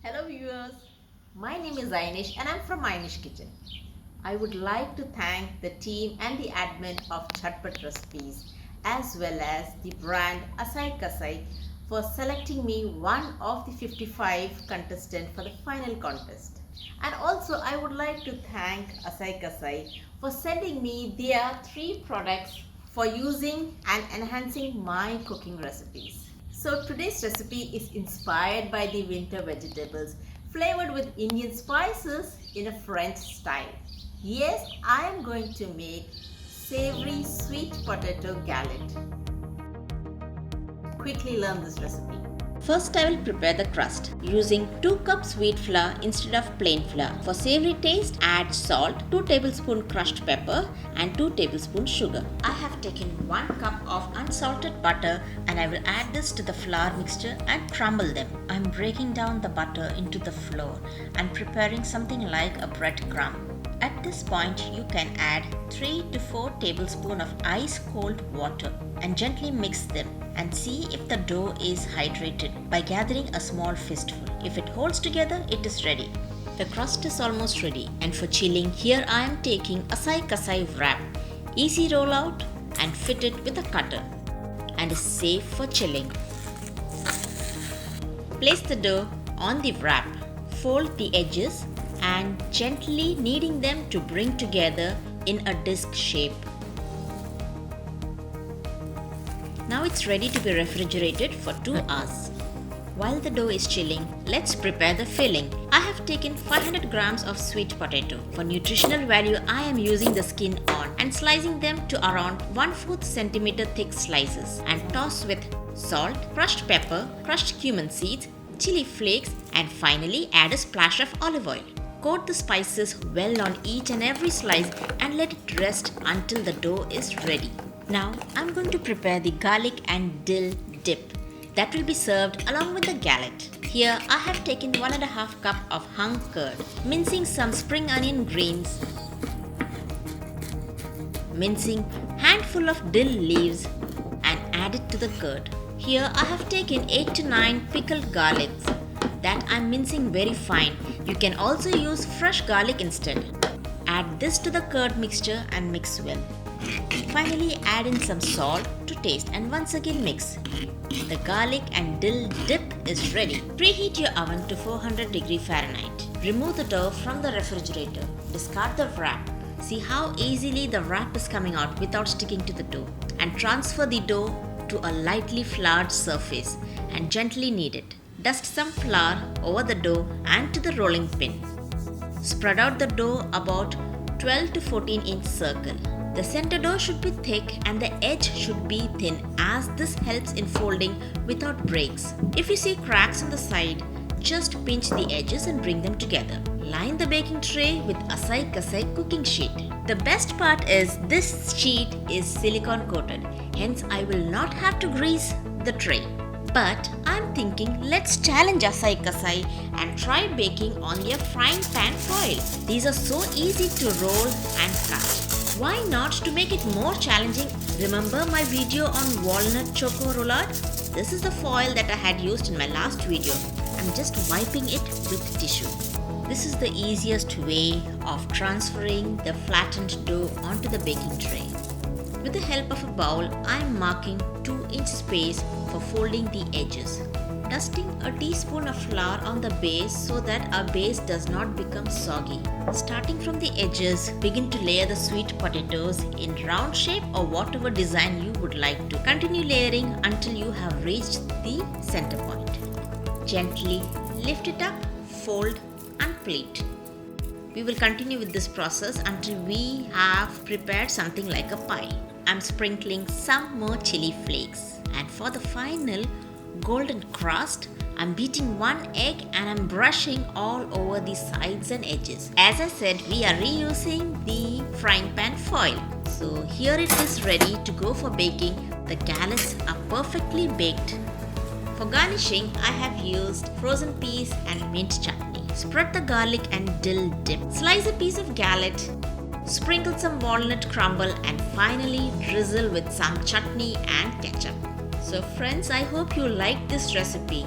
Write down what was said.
Hello viewers, my name is Ainish and I'm from Ainish Kitchen. I would like to thank the team and the admin of Chatpat Recipes as well as the brand Asai Kasai for selecting me one of the 55 contestants for the final contest. And also I would like to thank Asai Kasai for sending me their 3 products for using and enhancing my cooking recipes. So today's recipe is inspired by the winter vegetables flavored with Indian spices in a French style. Yes, I am going to make savory sweet potato galette. Quickly learn this recipe. First I will prepare the crust using 2 cups wheat flour instead of plain flour. For savory taste, add salt, 2 tablespoons crushed pepper and 2 tablespoons sugar. I have taken 1 cup of unsalted butter and I will add this to the flour mixture and crumble them. I am breaking down the butter into the flour and preparing something like a breadcrumb. At this point, you can add 3 to 4 tablespoons of ice cold water and gently mix them and see if the dough is hydrated by gathering a small fistful. If it holds together, it is ready. The crust is almost ready, and for chilling, here I am taking Asai Kasai wrap. Easy roll out and fit it with a cutter and is safe for chilling. Place the dough on the wrap, fold the edges and gently kneading them to bring together in a disc shape. Now it's ready to be refrigerated for 2 hours. While the dough is chilling, let's prepare the filling. I have taken 500 grams of sweet potato. For nutritional value, I am using the skin on and slicing them to around 1/4 centimeter thick slices and toss with salt, crushed pepper, crushed cumin seeds, chili flakes and finally add a splash of olive oil. Coat the spices well on each and every slice and let it rest until the dough is ready. Now I'm going to prepare the garlic and dill dip that will be served along with the galette. Here I have taken 1.5 cup of hung curd, mincing some spring onion greens, mincing handful of dill leaves and add it to the curd. Here I have taken 8 to 9 pickled garlics that I'm mincing very fine. You can also use fresh garlic instead. Add this to the curd mixture and mix well. Finally add in some salt to taste and once again mix. The garlic and dill dip is ready. Preheat your oven to 400 Fahrenheit. Remove the dough from the refrigerator. Discard the wrap. See how easily the wrap is coming out without sticking to the dough. And transfer the dough to a lightly floured surface and gently knead it. Dust some flour over the dough and to the rolling pin. Spread out the dough about 12 to 14 inch circle. The center dough should be thick and the edge should be thin as this helps in folding without breaks. If you see cracks on the side, just pinch the edges and bring them together. Line the baking tray with Asai Kasai cooking sheet. The best part is this sheet is silicone coated, hence I will not have to grease the tray. But I'm thinking let's challenge Asai Kasai and try baking on their frying pan foil. These are so easy to roll and cut. Why not to make it more challenging? Remember my video on walnut choco roulade? This is the foil that I had used in my last video. I'm just wiping it with tissue. This is the easiest way of transferring the flattened dough onto the baking tray. With the help of a bowl, I am marking 2-inch space for folding the edges. Dusting a teaspoon of flour on the base so that our base does not become soggy. Starting from the edges, begin to layer the sweet potatoes in round shape or whatever design you would like to. Continue layering until you have reached the center point. Gently lift it up, fold and plate. We will continue with this process until we have prepared something like a pie. I'm sprinkling some more chili flakes. And for the final golden crust, I'm beating 1 egg and I'm brushing all over the sides and edges. As I said, we are reusing the frying pan foil. So here it is ready to go for baking. The galettes are perfectly baked. For garnishing, I have used frozen peas and mint chutney. Spread the garlic and dill dip. Slice a piece of galette. Sprinkle some walnut crumble and finally drizzle with some chutney and ketchup. So friends, I hope you liked this recipe.